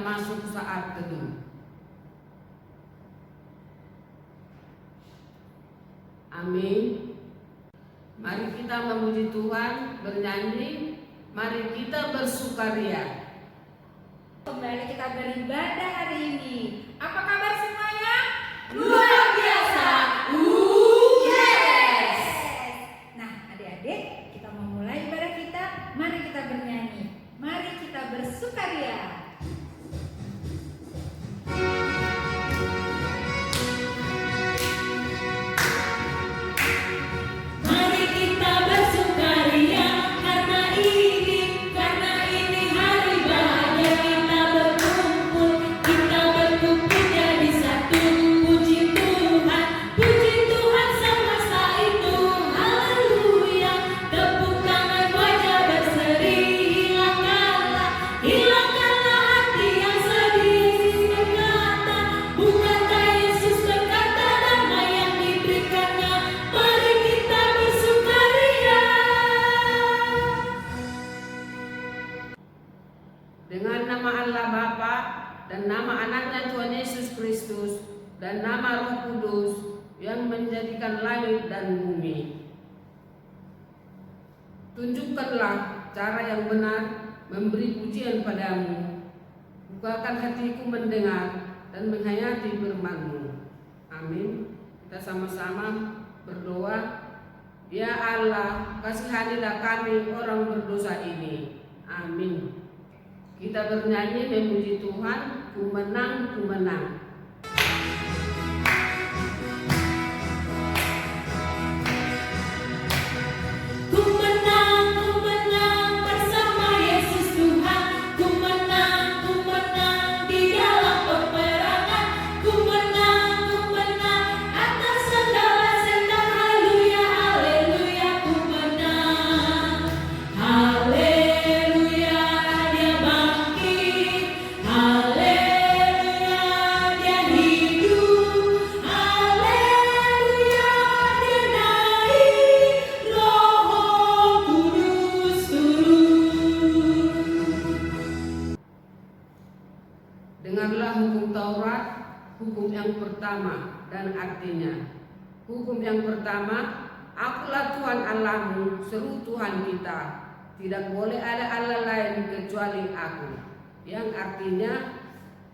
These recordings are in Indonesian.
masuk saat teduh. Amin. Mari kita memuji Tuhan, bernyanyi, mari kita bersukaria. Kembali kita beribadah hari ini. Apa kabar semuanya? Luar biasa. Yes. Nah, adik-adik, kita memulai ibadah kita. Mari kita bernyanyi. Mari kita bersukaria. Dengan nama Allah Bapa dan nama anaknya Tuhan Yesus Kristus dan nama Roh Kudus yang menjadikan langit dan bumi. Tunjukkanlah cara yang benar memberi pujian padamu. Bukakan hatiku mendengar dan menghayati firman-Mu. Amin. Kita sama-sama berdoa. Ya Allah, kasihanilah kami orang berdosa ini. Amin. Kita bernyanyi memuji Tuhan, ku menang, ku menang. Dengarlah hukum Taurat, hukum yang pertama dan artinya. Hukum yang pertama, akulah Tuhan Allahmu, seru Tuhan kita. Tidak boleh ada Allah lain kecuali aku. Yang artinya,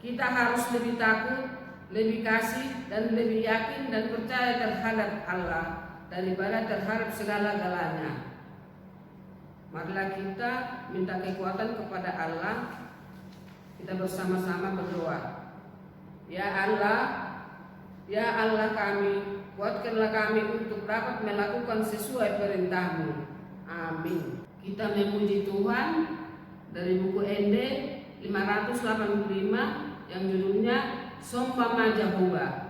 kita harus lebih takut, lebih kasih, dan lebih yakin dan percaya terhadap Allah daripada terhadap segala-galanya. Marilah kita minta kekuatan kepada Allah. Kita bersama-sama berdoa. Ya Allah kami, kuatkanlah kami untuk dapat melakukan sesuai perintah-Mu. Amin. Kita memuji Tuhan dari buku ND 585 yang judulnya Sompama Jehovah.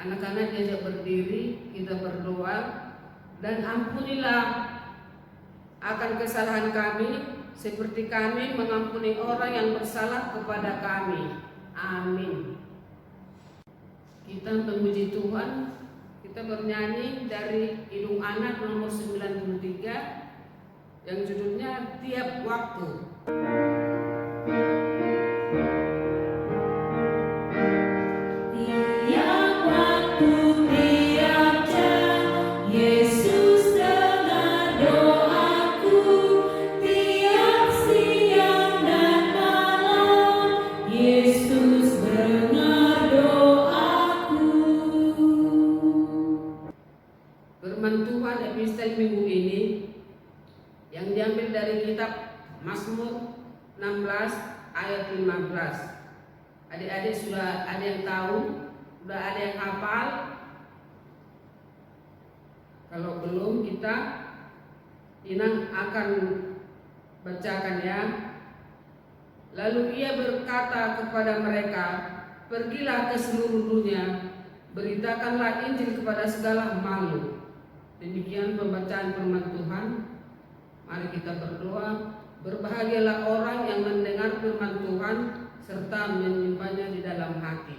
Anak-anak diajak berdiri, kita berdoa, dan ampunilah akan kesalahan kami seperti kami mengampuni orang yang bersalah kepada kami. Amin. Kita memuji Tuhan, kita bernyanyi dari Hidung Anak nomor 93. yang judulnya Tiap Waktu. Tiap waktu, tiap jam, Yesus dengar doaku. Tiap siang dan malam, Yesus dengar doaku. Firman Tuhan epistel minggu ini yang diambil dari kitab Mazmur 16 ayat 15. Adik-adik sudah ada yang tahu? Sudah ada yang hafal? Kalau belum, kita Inang akan bacakan ya. Lalu ia berkata kepada mereka, pergilah ke seluruh dunia, beritakanlah Injil kepada segala makhluk. Demikian pembacaan firman Tuhan. Mari kita berdoa. Berbahagialah orang yang mendengar firman Tuhan serta menyimpannya di dalam hati.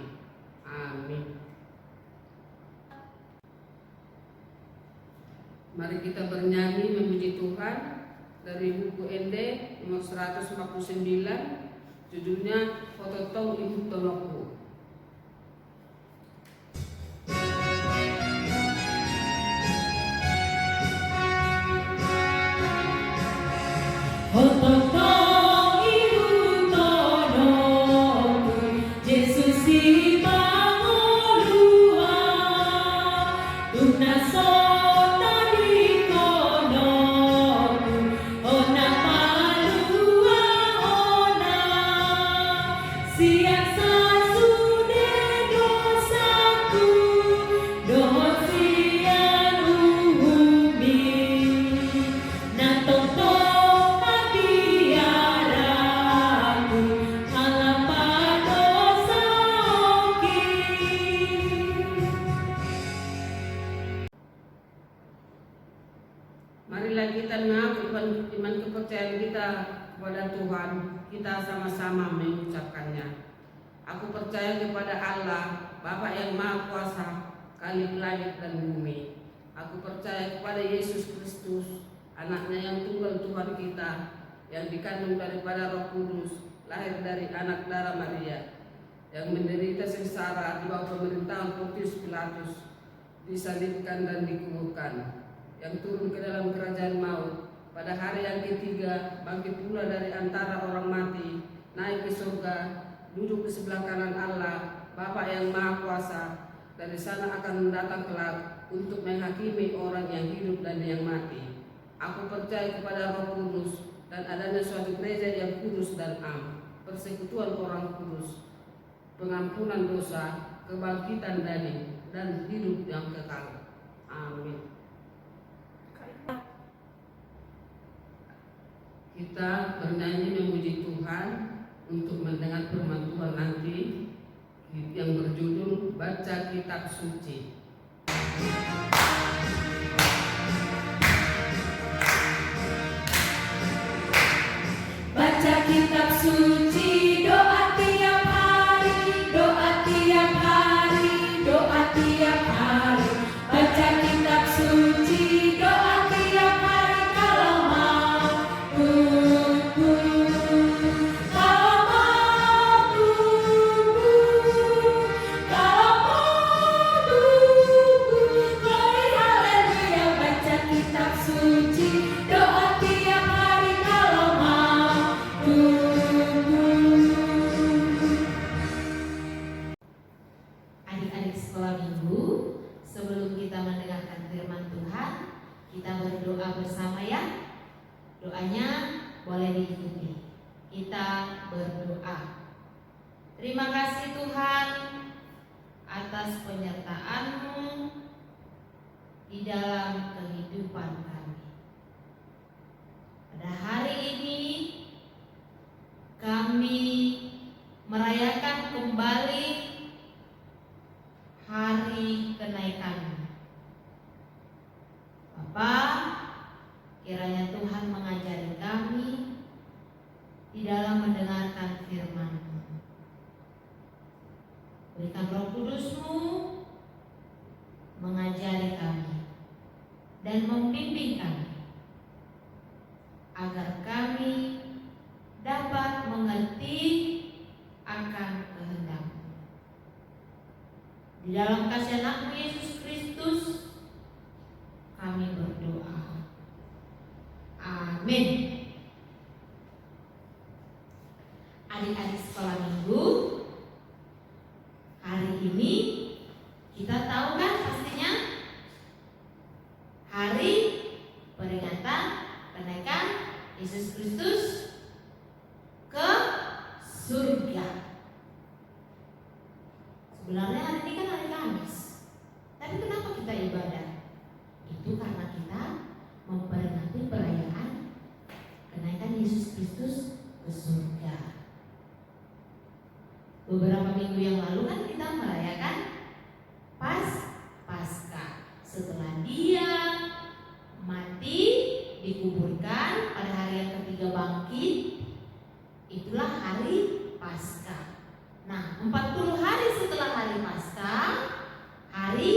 Amin. Mari kita bernyanyi memuji Tuhan dari buku ND nomor 159, judulnya Fototong Ibu Tolokku. Fototong ibu tolongku, Yesus si pangolua, tunasona di konoku, ona palua ona, siang sasude dosaku, dohot siang umi, natong Marilah kita mengaku iman kepercayaan kita kepada Tuhan. Kita sama-sama mengucapkannya. Aku percaya kepada Allah, Bapa yang Maha Kuasa, Khalik langit dan bumi. Aku percaya kepada Yesus Kristus, anaknya yang tunggal Tuhan kita, yang dikandung daripada Roh Kudus, lahir dari anak darah Maria, yang menderita sengsara di bawah pemerintahan Pontius Pilatus, disalibkan dan dikuburkan, yang turun ke dalam kerajaan maut, pada hari yang ketiga bangkit pula dari antara orang mati, naik ke surga, duduk di sebelah kanan Allah, Bapa yang Maha Kuasa. Dari sana akan mendatang kelak untuk menghakimi orang yang hidup dan yang mati. Aku percaya kepada Roh Kudus dan adanya suatu gereja yang kudus dan am, persekutuan orang kudus, pengampunan dosa, kebangkitan dan hidup yang kekal. Amin. Kita bernyanyi memuji Tuhan untuk mendengar firman Tuhan nanti yang berjudul Baca Kitab Suci. Baca kitab suci, doa tiap hari, doa tiap hari, doa tiap hari. Baca kitab suci, doa tiap hari kalau mau tumbuh, kalau mau tumbuh, kalau mau tumbuh. Glory haleluya, baca kitab suci, doa tiap hari kalau mau tumbuh. Adik-adik sekolah minggu, sebelum kita mendengarkan firman Tuhan, kita berdoa bersama ya. Doanya boleh diikuti. Kita berdoa. Terima kasih Tuhan atas penyertaan-Mu di dalam kehidupan kami. Pada hari ini kami merayakan kembali hari kenaikan. Bapa, kiranya Tuhan mengajari kami di dalam mendengarkan firman-Mu. Berikan Roh Kudus-Mu mengajari kami dan membimbing kami Di dalam kasih anakmu Yesus Kristus kami berdoa. Amin. Adik-adik sekolah minggu, hari ini kita tahu kan pastinya hari peringatan kenaikan Yesus Kristus ke surga. Sebenarnya hari ini kan hari Kamis, tapi kenapa kita ibadah? Itu karena kita memperingati perayaan kenaikan Yesus Kristus ke surga. Beberapa minggu yang lalu kan kita merayakan Paskah. Setelah Dia mati, dikuburkan, pada hari yang ketiga bangkit, itulah hari Paskah. Nah, 40 hari setelah hari Paskah, hari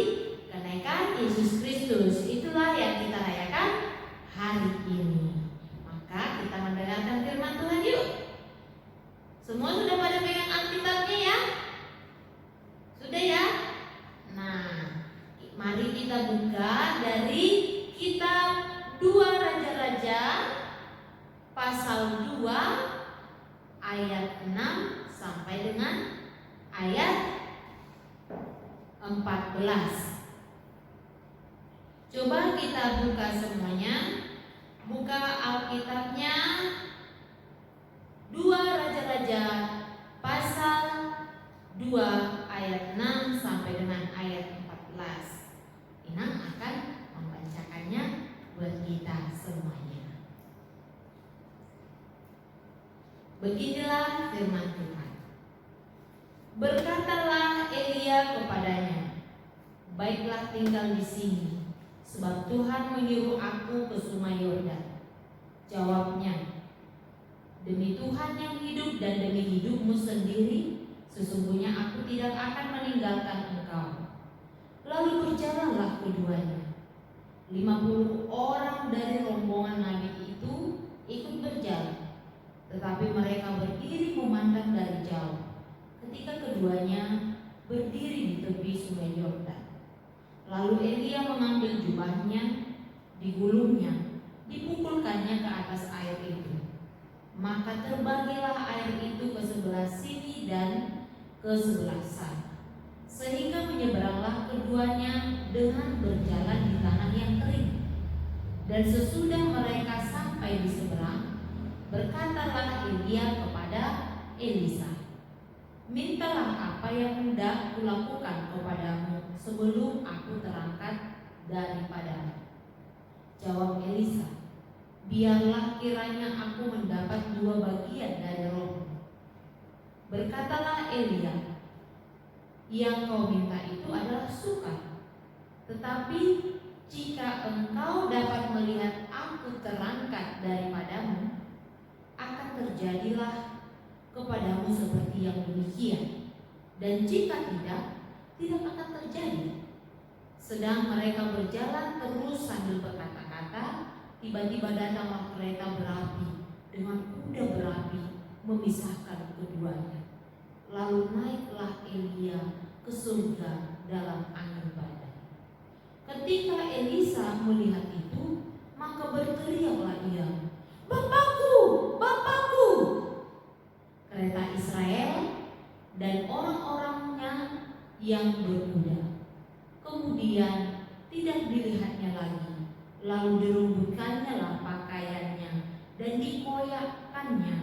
kenaikan Yesus Kristus, itulah yang kita rayakan hari ini. Maka kita mendengarkan firman Tuhan yuk. Semua sudah pada pegang Alkitabnya ya? Sudah ya? Nah, mari kita buka dari kitab 2 Raja-Raja pasal 2 ayat 6 sampai dengan ayat 14. Coba kita buka semuanya. Buka Alkitabnya 2 Raja-Raja pasal 2 ayat 6 sampai dengan ayat 14. Inang akan membacakannya buat kita semuanya. Beginilah firman Tuhan. Berkatalah Elia kepadanya, baiklah tinggal di sini, sebab Tuhan menyuruh aku ke sungai Yordan. Jawabnya, demi Tuhan yang hidup dan demi hidupmu sendiri, sesungguhnya aku tidak akan meninggalkan engkau. Lalu berjalanlah keduanya. 50 orang dari rombongan nabi itu ikut berjalan, tetapi mereka berdiri memandang dari jauh ketika keduanya berdiri di tepi sungai Yordan. Lalu Elia mengambil jubahnya, digulungnya, dipukulkannya ke atas air itu. Maka terbagilah air itu ke sebelah sini dan ke sebelah sana, sehingga menyeberanglah keduanya dengan berjalan di tanah yang kering. Dan sesudah mereka sampai di seberang, berkatalah Elia kepada Elisa, mintalah apa yang hendak kulakukan kepadamu sebelum aku terangkat daripadamu. Jawab Elisa, biarlah kiranya aku mendapat 2 bagian dari rohmu. Berkatalah Elia, yang kau minta itu adalah sukar, tetapi jika engkau dapat melihat aku terangkat daripadamu, akan terjadilah kepadamu seperti yang demikian. Dan jika tidak akan terjadi. Sedang mereka berjalan terus sambil berkata-kata, tiba-tiba datanglah kereta berapi dengan kuda berapi memisahkan keduanya. Lalu naiklah Elia ke surga dalam angin badai. Ketika Elisa melihat itu, maka berteriaklah ia, Bapakku, Bapakku! Kereta Israel dan orang-orangnya yang berkuda. Kemudian tidak dilihatnya lagi. Lalu dirumbutkannya lah pakaiannya dan dikoyakkannya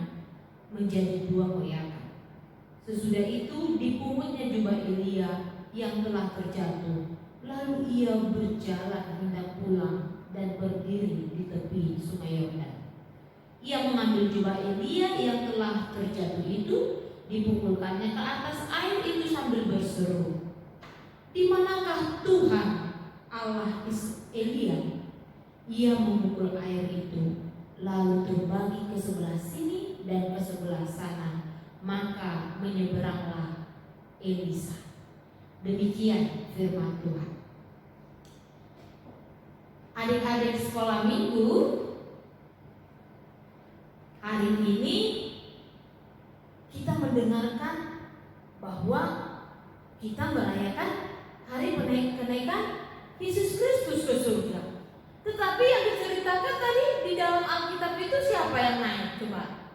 menjadi 2 koyakan. Sesudah itu dipungutnya jubah Elia yang telah terjatuh. Lalu ia berjalan hendak pulang dan berdiri di tepi sungai Yordan. Ia mengambil jubah Elia yang telah terjatuh itu, dipukulkannya ke atas air itu sambil berseru, di manakah Tuhan Allah Elia? Ia memukul air itu, lalu terbagi ke sebelah sini dan ke sebelah sana, maka menyeberanglah Elisa. Demikian firman Tuhan. Adik-adik sekolah minggu, hari ini kita mendengarkan bahwa kita merayakan hari kenaikan Yesus Kristus ke surga. Tetapi yang diceritakan tadi di dalam Alkitab itu siapa yang naik? Coba.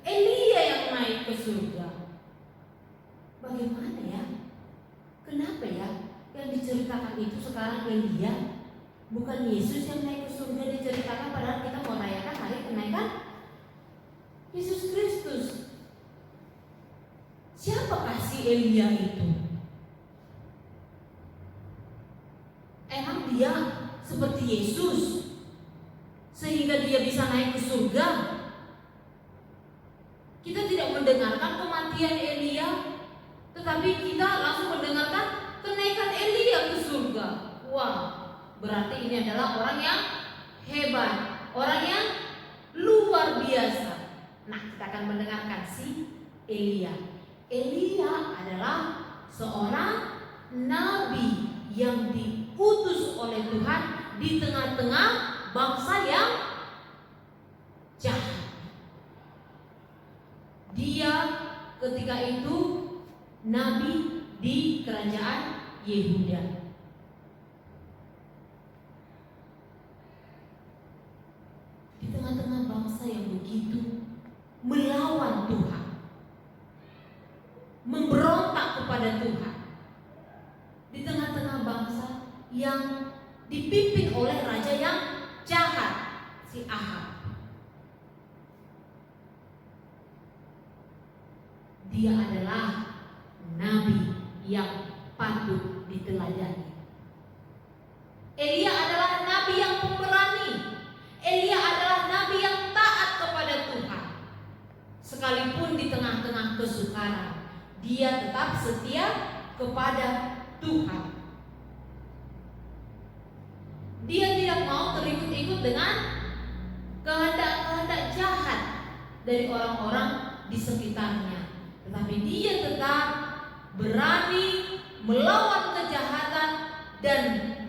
Elia yang naik ke surga. Bagaimana ya? Kenapa ya yang diceritakan itu sekarang Elia? Bukan Yesus yang naik ke surga diceritakan, padahal kita mau rayakan hari kenaikan Yesus Kristus. Siapakah si Elia itu? Emang dia seperti Yesus sehingga dia bisa naik ke surga? Kita tidak mendengarkan kematian Elia, tetapi kita langsung mendengarkan kenaikan Elia ke surga. Wah, berarti ini adalah orang yang hebat, orang yang luar biasa. Nah, kita akan mendengarkan si Elia. Elia adalah seorang nabi yang diutus oleh Tuhan di tengah-tengah bangsa yang jahat. Dia ketika itu nabi di kerajaan Yehuda. Di tengah-tengah bangsa yang begitu melawan Tuhan, memberontak kepada Tuhan, di tengah-tengah bangsa yang dipimpin oleh raja yang jahat, si Ahab. Dia adalah nabi yang patut diteladani. Elia adalah nabi yang pemberani. Elia adalah nabi yang taat kepada Tuhan. Sekalipun di tengah-tengah kesukaran, dia tetap setia kepada Tuhan. Dia tidak mau terikut-ikut dengan kehendak-kehendak jahat dari orang-orang di sekitarnya, tetapi dia tetap berani melawan kejahatan dan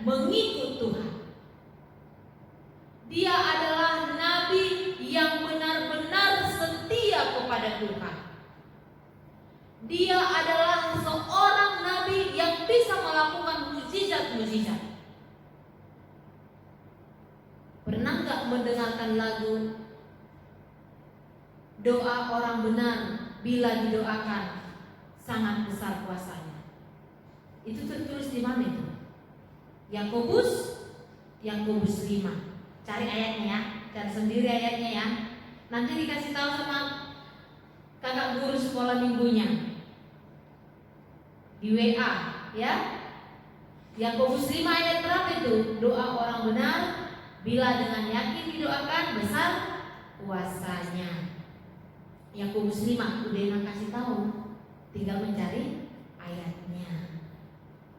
mengikut Tuhan. Dia adalah nabi yang benar-benar setia kepada Tuhan. Dia adalah seorang nabi yang bisa melakukan mukjizat-mukjizat. Pernah nggak mendengarkan lagu doa orang benar bila didoakan sangat besar kuasanya? Itu tertulis di mana itu? Yakobus 5. Cari ayatnya ya, cari sendiri ayatnya ya. Nanti dikasih tahu sama kakak guru sekolah minggunya di WA ya. Yakobus 5 ayat berapa itu? Doa orang benar bila dengan yakin didoakan besar kuasanya. Yakobus 5 udah Ena kasih tahu, tinggal mencari ayatnya.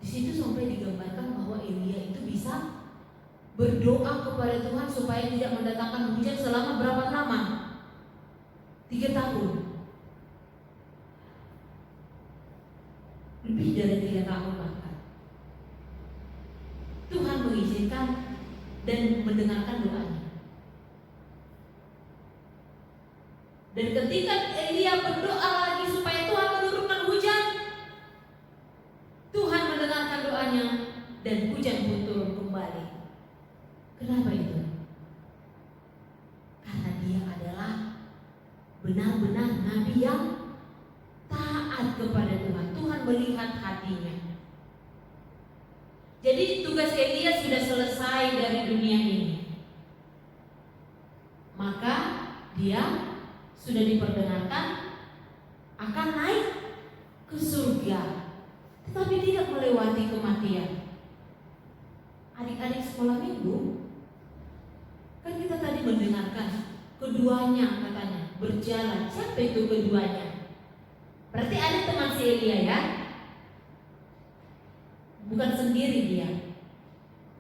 Di situ sampai digambarkan bahwa Elia itu bisa berdoa kepada Tuhan supaya tidak mendatangkan hujan selama berapa lama? 3 tahun. Lebih dari 3 tahun bahkan. Tuhan mengizinkan dan mendengarkan doanya. Dan ketika Elia berdoa lagi supaya Tuhan menurunkan hujan, Tuhan mendengarkan doanya dan hujan pun turun kembali. Kenapa itu? Karena dia adalah benar-benar nabi yang taat kepada Tuhan. Tuhan melihat hatinya. Jadi tugas Elia sudah selesai dari dunia ini. Maka dia sudah diperdengarkan akan naik ke surga, tetapi tidak melewati kematian. Adik-adik sekolah minggu, kan kita tadi mendengarkan keduanya katanya berjalan. Siapa itu keduanya? Berarti ada teman si Elia ya, bukan sendiri dia.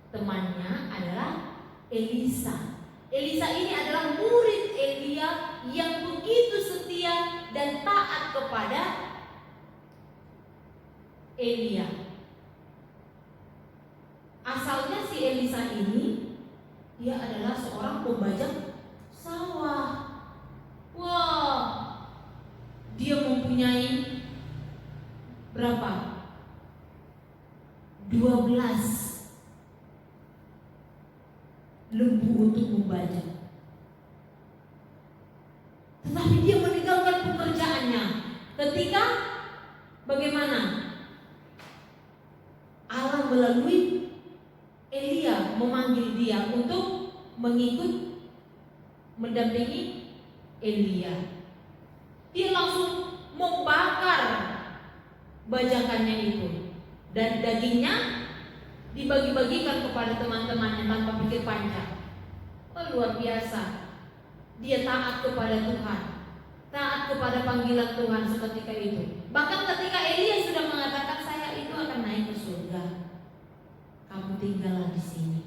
Temannya adalah Elisa. Elisa ini adalah murid Elia yang begitu setia dan taat kepada Elia. Asalnya si Elisa ini dia adalah seorang pembajak sawah. Wah, dia mempunyai berapa? ulas lembu untuk membajak. Tetapi dia meninggalkan pekerjaannya ketika bagaimana Allah melalui Elia memanggil dia untuk mendampingi Elia. Dia langsung membakar bajakannya itu dan dagingnya dibagi-bagikan kepada teman-temannya tanpa pikir panjang. Oh, luar biasa. Dia taat kepada Tuhan, taat kepada panggilan Tuhan seketika itu. Bahkan ketika Elia sudah mengatakan, saya itu akan naik ke surga, kamu tinggallah di sini.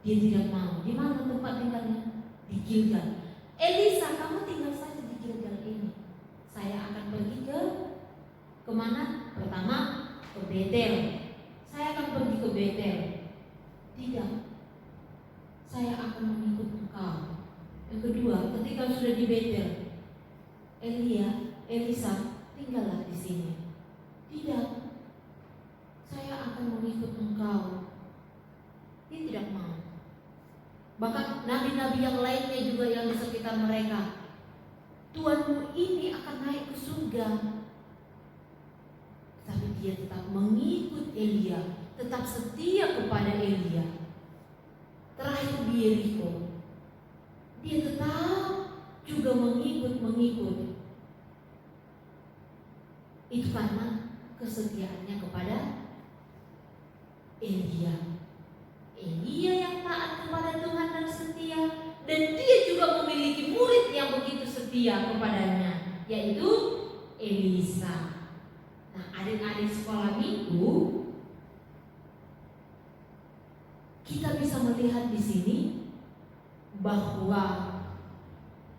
Dia tidak mau. Di mana tempat tinggalnya? Di Gilgal. Elisa, kamu tinggal saja di Gilgal ini. Saya akan pergi kemana? Pertama ke Betel. Saya akan pergi ke Betel. Tidak, saya akan mengikut engkau. Yang kedua, ketika sudah di Betel, Elisa, tinggallah di sini. Tidak, saya akan mengikut engkau. Dia tidak mau. Bahkan nabi-nabi yang lainnya juga yang di sekitar mereka, Tuhanmu ini akan naik ke surga. Tapi dia tetap mengikut Elia, tetap setia kepada Elia. Terakhir di Yeriko, dia tetap juga mengikut. Itu karena kesetiaannya kepada Elia. Elia yang taat kepada Tuhan dan setia, dan dia juga memiliki murid yang begitu setia kepadanya, yaitu Elisa. Nah, adik-adik sekolah minggu, kita bisa melihat di sini bahwa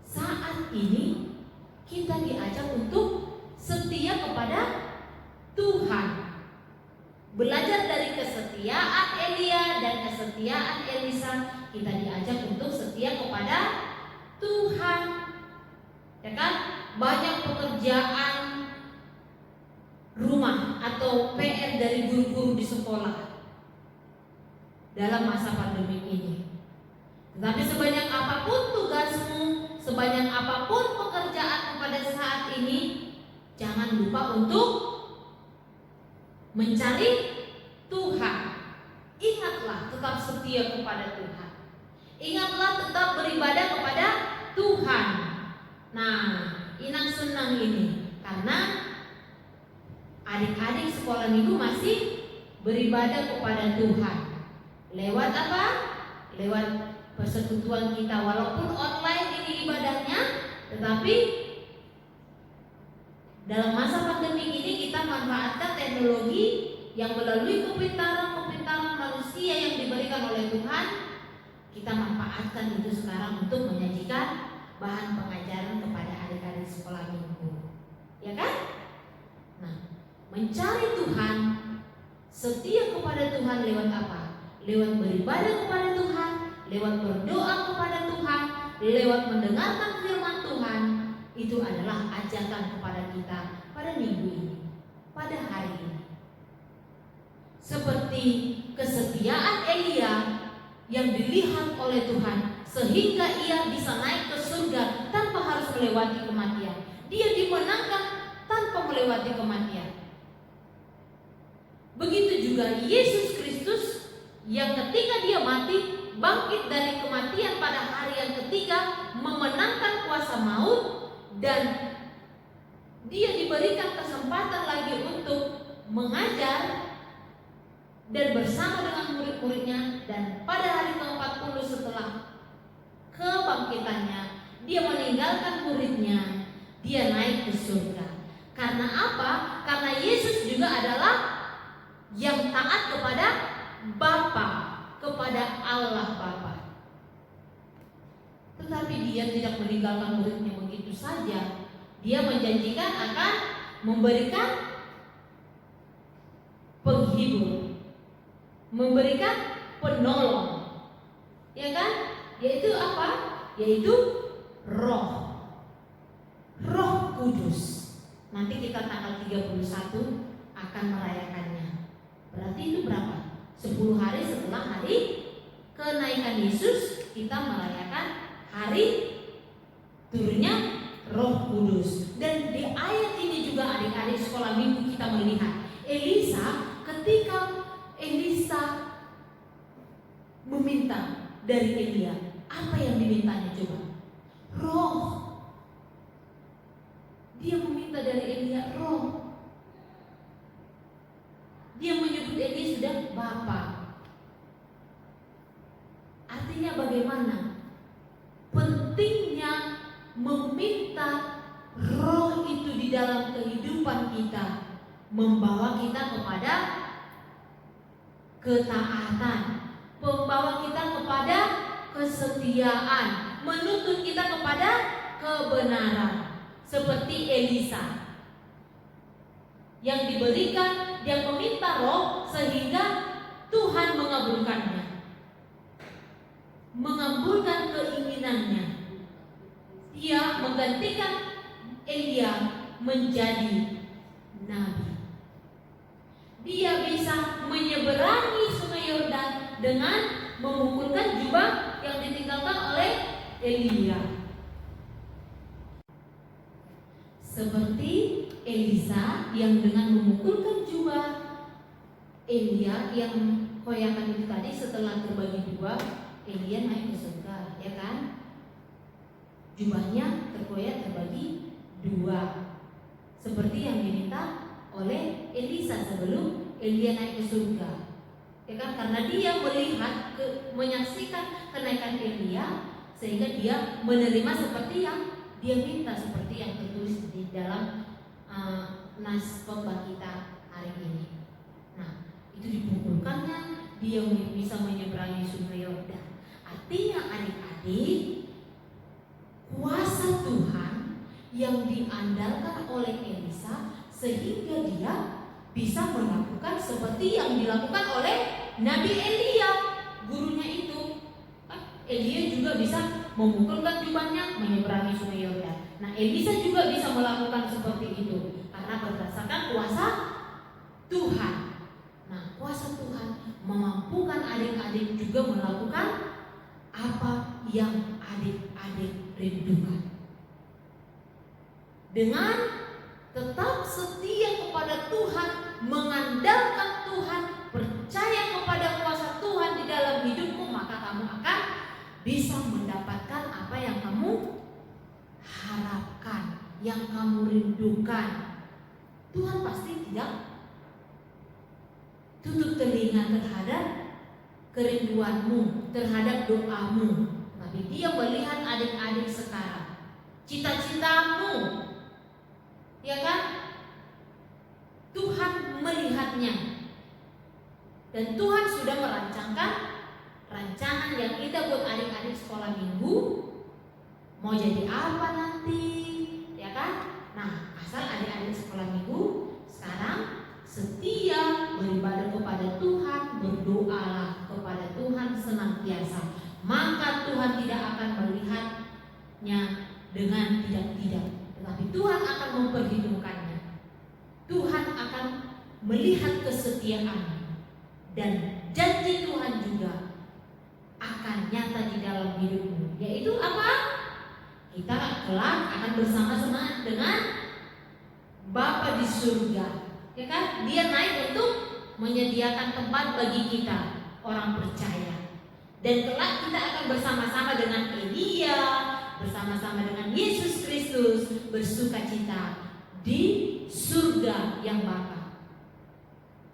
saat ini kita diajak untuk setia kepada Tuhan. Belajar dari kesetiaan Elia dan kesetiaan Elisa, kita diajak untuk setia kepada Tuhan. Ya kan? Banyak pekerjaan rumah atau PR dari guru-guru di sekolah dalam masa pandemi ini. Tetapi sebanyak apapun tugasmu, sebanyak apapun pekerjaan pada saat ini, jangan lupa untuk mencari Tuhan. Ingatlah tetap setia kepada Tuhan. Ingatlah tetap beribadah kepada Tuhan. Nah, Inang senang ini karena adik-adik sekolah minggu masih beribadah kepada Tuhan. Lewat apa? Lewat persekutuan kita, walaupun online ini ibadahnya, tetapi dalam masa pandemi ini kita manfaatkan teknologi yang melalui kepintaran manusia yang diberikan oleh Tuhan. Kita manfaatkan itu sekarang untuk menyajikan bahan pengajaran kepada adik-adik sekolah minggu, ya kan? Nah, mencari Tuhan, setia kepada Tuhan lewat apa? Lewat beribadah kepada Tuhan, lewat berdoa kepada Tuhan, lewat mendengarkan firman Tuhan. Itu adalah ajakan kepada kita pada minggu ini, pada hari ini. Seperti kesetiaan Elia yang dilihat oleh Tuhan sehingga ia bisa naik ke surga tanpa harus melewati kematian. Dia dimenangkan tanpa melewati kematian. Begitu juga Yesus Kristus yang ketika dia mati, bangkit dari kematian pada hari yang ketiga, memenangkan kuasa maut, dan dia diberikan kesempatan lagi untuk mengajar dan bersama dengan murid-muridnya. Dan pada hari ke-40 setelah kebangkitannya, dia meninggalkan muridnya, dia naik ke surga. Karena apa? Karena Yesus juga adalah yang taat kepada Bapa, kepada Allah Bapa. Tetapi dia tidak meninggalkan muridnya begitu saja. Dia menjanjikan akan memberikan penghibur, memberikan penolong, ya kan? Yaitu apa? Yaitu Roh Kudus. Nanti kita tanggal 31 akan merayakannya Berarti itu berapa? 10 hari setelah hari kenaikan Yesus, kita merayakan hari turunnya Roh Kudus. Dan di ayat ini juga adik-adik sekolah minggu kita melihat Elisa, ketika Elisa meminta dari Elia, apa yang dimintanya coba? Roh. Dia meminta dari Elia roh. Dia menyebut Elia sudah Bapa. Artinya bagaimana? Pentingnya meminta roh itu di dalam kehidupan kita, membawa kita kepada ketaatan, membawa kita kepada kesetiaan, menuntun kita kepada kebenaran. Seperti Elisa yang diberikan, yang meminta roh sehingga Tuhan mengabulkannya, mengabulkan keinginannya. Dia menggantikan Elia menjadi nabi. Dia bisa menyeberangi Sungai Yordan dengan memukulkan jubah yang ditinggalkan oleh Elia. Seperti Elisa yang dengan memukulkan jubah Elia yang koyakan itu tadi, setelah terbagi dua, Elia naik ke surga, ya kan? Jubahnya terkoyak terbagi dua, seperti yang diminta oleh Elisa sebelum Elia naik ke surga, ya kan? Karena dia melihat, menyaksikan kenaikan Elia, sehingga dia menerima seperti yang dia minta, seperti yang tertulis di dalam nas khotbah kita hari ini. Nah, itu dipukulkannya, dia bisa menyeberangi Sungai Yordan. Artinya adik-adik, kuasa Tuhan yang diandalkan oleh Elisa sehingga dia bisa melakukan seperti yang dilakukan oleh Nabi Elia, gurunya itu. Elia juga bisa memukulkan jubahnya, menyeberangi Sungai Yordan. Nah, Elisa juga bisa melakukan seperti itu karena berdasarkan kuasa Tuhan. Nah, kuasa Tuhan memampukan adik-adik juga melakukan apa yang adik-adik rindukan. Dengan tetap setia kepada Tuhan, mengandalkan Tuhan, percaya kepada kuasa Tuhan di dalam hidupmu, maka kamu akan bisa mendapatkan apa yang kamu harapkan, yang kamu rindukan. Tuhan pasti tidak tutup telinga terhadap kerinduanmu, terhadap doamu. Tapi Dia melihat adik-adik sekarang, cita-citamu, ya kan? Tuhan melihatnya, dan Tuhan sudah merancangkan rancangan yang indah buat adik-adik sekolah minggu. Mau jadi apa nanti, ya kan? Nah, asal adik-adik sekolah minggu sekarang setia beribadah kepada Tuhan, berdoalah kepada Tuhan senantiasa, maka Tuhan tidak akan melihatnya dengan tidak-tidak, tetapi Tuhan akan memperhitungkannya. Tuhan akan melihat kesetiaannya, dan janji Tuhan juga akan nyata di dalam hidupmu, yaitu apa? Kita kelak akan bersama-sama dengan Bapa di surga, ya kan? Dia naik untuk menyediakan tempat bagi kita orang percaya, dan kelak kita akan bersama-sama dengan Elia, bersama-sama dengan Yesus Kristus, bersukacita di surga yang Bapa.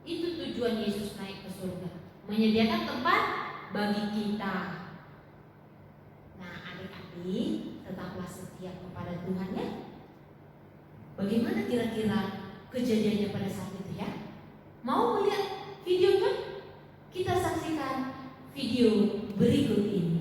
Itu tujuan Yesus naik ke surga, menyediakan tempat bagi kita. Nah, adik-adik, tetaplah setia kepada Tuhan, ya. Bagaimana kira-kira kejadiannya pada saat itu, ya? Mau melihat videonya? Kita saksikan video berikut ini.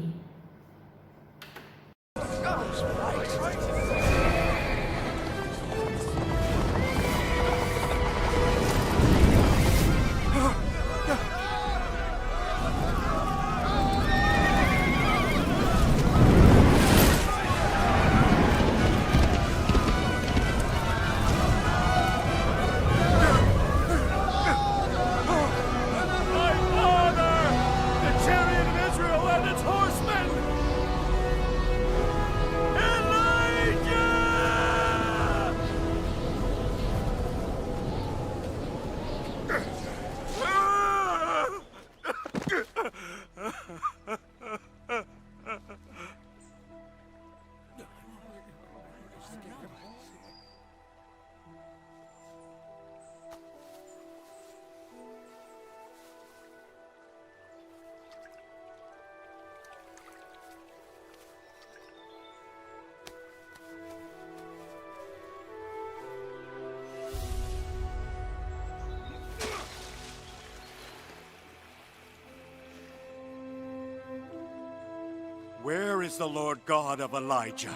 is the Lord God of Elijah.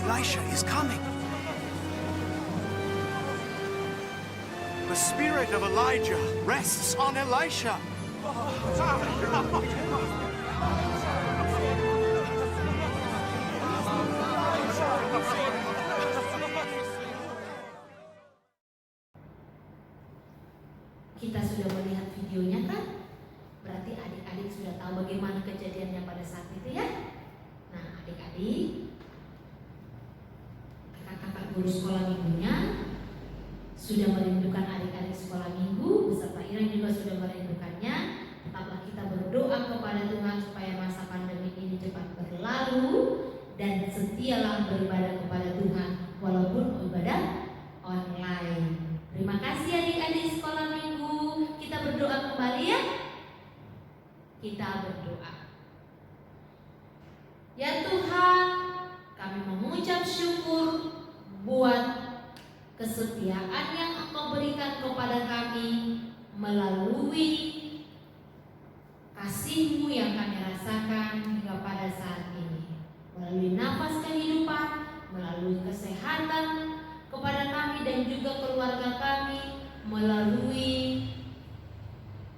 Elisha is coming. The spirit of Elijah rests on Elisha. Kita sudah melihat videonya kan? Berarti adik-adik sudah tahu bagaimana kejadiannya pada saat itu ya? Nah adik-adik, kakak-kakak guru sekolah minggunya sudah merindukan adik-adik sekolah minggu, beserta Irang juga sudah merindukannya. Tetaplah kita berdoa kepada Tuhan supaya masa pandemi ini cepat berlalu, dan setialah beribadah kepada Tuhan walaupun ibadah online. Terima kasih adik-adik sekolah minggu. Kita berdoa kembali ya. Kita berdoa. Ya Tuhan, kami mengucap syukur buat kesetiaan yang Engkau berikan kepada kami melalui kasih-Mu yang kami rasakan hingga pada saat ini. Melalui nafas kehidupan, melalui kesehatan kepada kami dan juga keluarga kami, melalui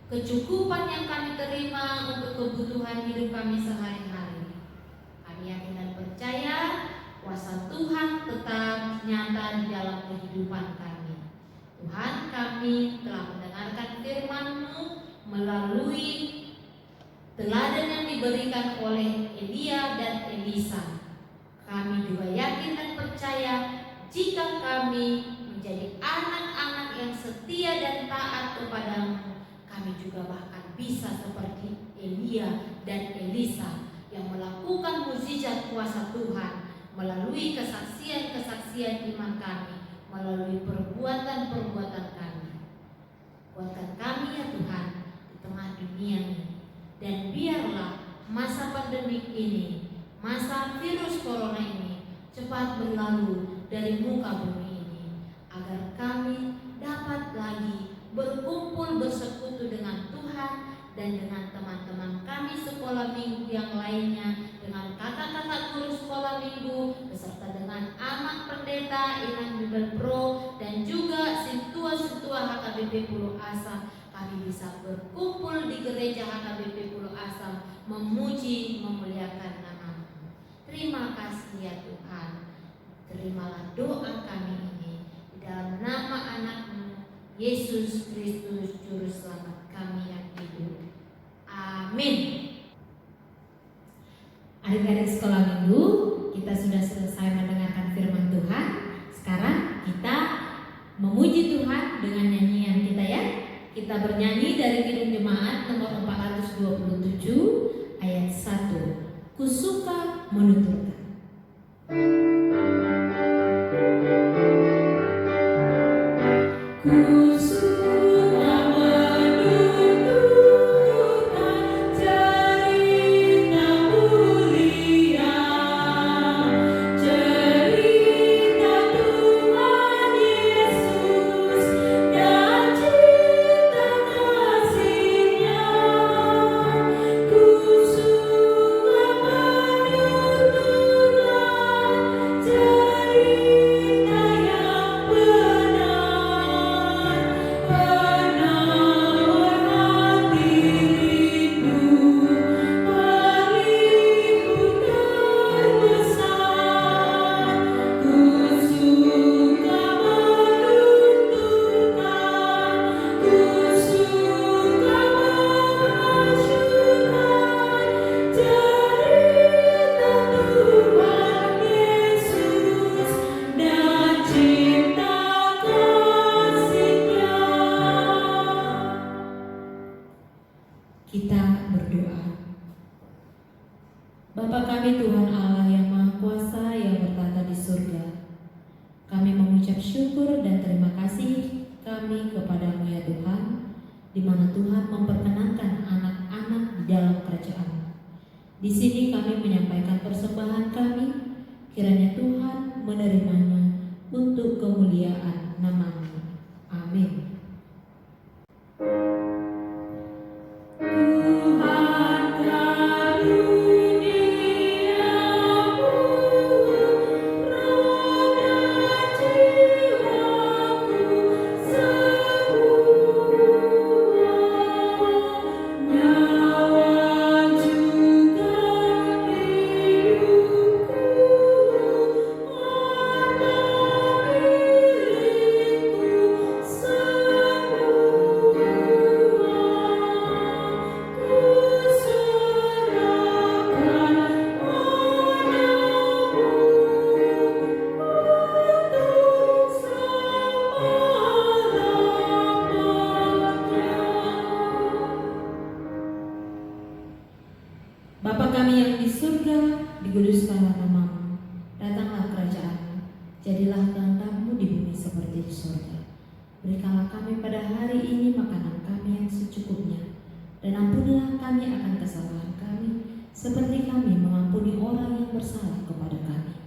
kecukupan yang kami terima untuk kebutuhan hidup kami sehari-hari. Kami yakin dan percaya kuasa Tuhan tetap nyata di dalam kehidupan kami. Tuhan, kami telah mendengarkan firman-Mu melalui teladan yang diberikan oleh Elia dan Elisa. Kami juga yakin dan percaya jika kami menjadi anak-anak yang setia dan taat kepadamu, kami juga bahkan bisa seperti Elia dan Elisa yang melakukan mukjizat kuasa Tuhan melalui kesaksian-kesaksian iman kami, melalui perbuatan-perbuatan kami. Kuatkan kami ya Tuhan di tengah dunia ini, dan biarlah masa pandemi ini, masa virus corona ini cepat berlalu dari muka bumi ini, agar kami dapat lagi berkumpul bersekutu dengan Tuhan dan dengan teman-teman kami sekolah minggu yang lainnya, dengan kakak-kakak guru sekolah minggu, beserta dengan anak pendeta Inang Bibel Pro dan juga sintua-sintua HKBP Pulau Asam. Kami bisa berkumpul di gereja HKBP Pulau Asam, memuji, memuliakan nama-Mu. Terima kasih ya Tuhan. Terimalah doa kami ini di dalam nama anak-Mu Yesus Kristus Juru Selamat kami yang hidup. Amin. Adik-adik sekolah minggu, kita sudah selesai mendengarkan firman Tuhan. Sekarang kita memuji Tuhan dengan nyanyian kita ya. Kita bernyanyi dari Kidung Jemaat nomor 427 ayat 1. Ku suka menuturkan. Ku suka menuturkan cerita mulia, cerita Tuhan Yesus dan cinta kasih-Nya. Ku suka menuturkan cerita yang benar, penawar hati rindu, pelipur terbesar. Ku suka menuturkan, ku suka mengasyurkan cerita Tuhan Yesus dan cinta kasih-Nya. Kita berdoa. Bapa kami Tuhan Allah yang Maha Kuasa yang bertata di surga, kami mengucap syukur dan terima kasih kami kepadamu ya Tuhan, di mana Tuhan memperkenankan anak-anak di dalam kerajaan. Di sini kami menyampaikan persembahan kami, kiranya Tuhan menerimanya untuk kemuliaan nama-Mu. Amin. Tuhan karuniamu roda jiwaku semua, nyawa juga hidupku, warna milikku semua. Bapa kami yang di surga, dikuduskanlah nama-Mu, datanglah kerajaan-Mu, jadilah kehendak-Mu di bumi seperti di surga. Berikanlah kami pada hari ini makanan kami yang secukupnya, dan ampunilah kami akan kesalahan kami, seperti kami mengampuni orang yang bersalah kepada kami.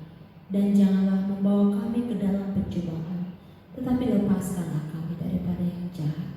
Dan janganlah membawa kami ke dalam pencobaan, tetapi lepaskanlah kami daripada yang jahat.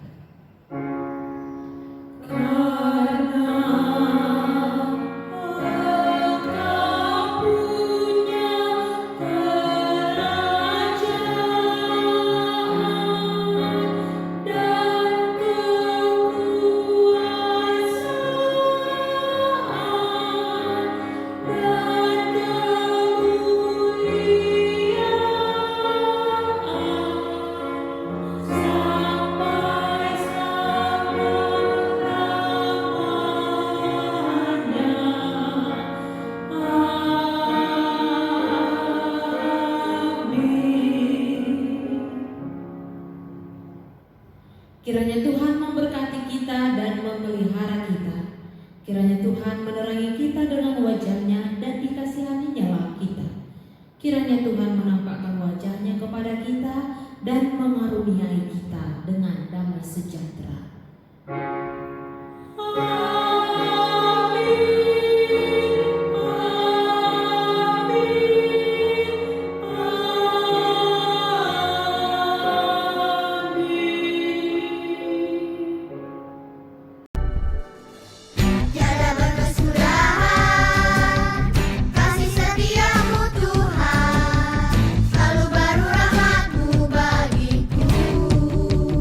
Kiranya Tuhan memberkati kita dan memelihara kita. Kiranya Tuhan menerangi kita dengan wajah-Nya dan dikasihaninya kita. Kiranya Tuhan menampakkan wajah-Nya kepada kita dan mengaruniai kita dengan damai sejahtera.